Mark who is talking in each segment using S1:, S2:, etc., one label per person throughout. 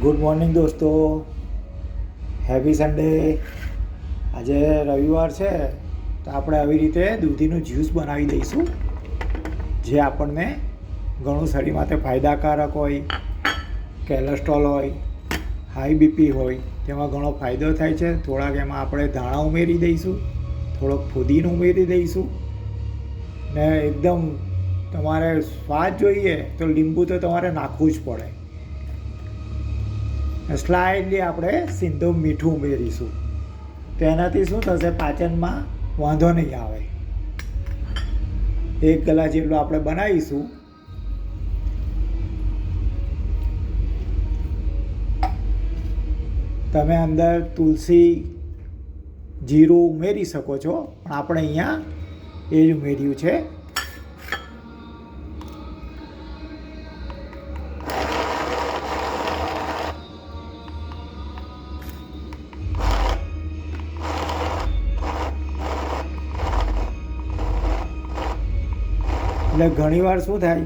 S1: Good morning દોસ્તો, happy Sunday. આજે રવિવાર છે તો આપણે આવી રીતે દૂધીનું જ્યુસ બનાવી દઈશું, જે આપણને ઘણું શરીર માટે ફાયદાકારક હોય. કોલેસ્ટ્રોલ હોય, હાઈ બીપી હોય, તેમાં ઘણો ફાયદો થાય છે. થોડાક એમાં આપણે ધાણા ઉમેરી દઈશું, થોડોક ફુદીનો ઉમેરી દઈશું ને એકદમ તમારે સ્વાદ જોઈએ તો લીંબુ તો તમારે નાખવું જ પડે. સ્લાઇડલી આપણે સીધું મીઠું ઉમેરીશું, તેનાથી શું થશે, પાચનમાં વાંધો નહીં આવે. 1 ગ્લાસ જેટલું આપણે બનાવીશું. તમે અંદર તુલસી, જીરું ઉમેરી શકો છો, પણ આપણે અહીંયા એ જ ઉમેર્યું છે. એટલે ઘણીવાર શું થાય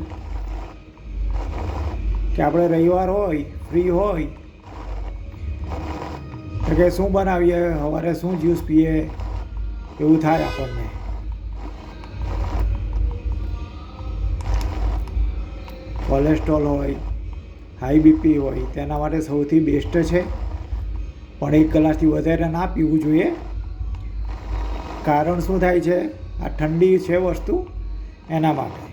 S1: કે આપણે રવિવાર હોય, ફ્રી હોય, તો કે શું બનાવીએ, સવારે શું જ્યુસ પીએ, એવું થાય આપણને. કોલેસ્ટ્રોલ હોય, હાઈ બીપી હોય, તેના માટે સૌથી બેસ્ટ છે. પણ 1 ગ્લાસથી વધારે ના પીવું જોઈએ. કારણ શું થાય છે, આ ઠંડી છે વસ્તુ, એના માટે.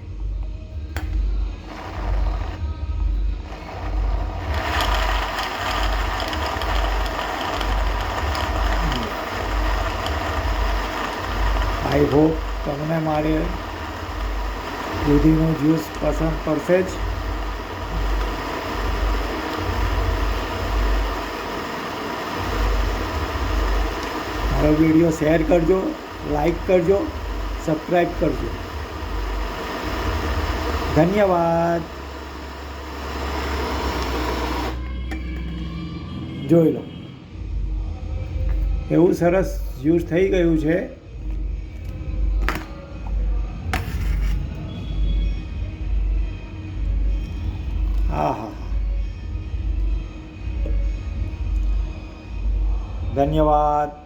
S1: આઈ હોપ તમને મારે દૂધીનો જ્યુસ પસંદ પડશે જ. મારો વિડીયો શેર કરજો, લાઈક કરજો, સબસ્ક્રાઈબ કરજો. ધન્યવાદ. જોઈ લો, એવું સરસ જ્યુસ થઈ ગયું છે. હા હા, ધન્યવાદ.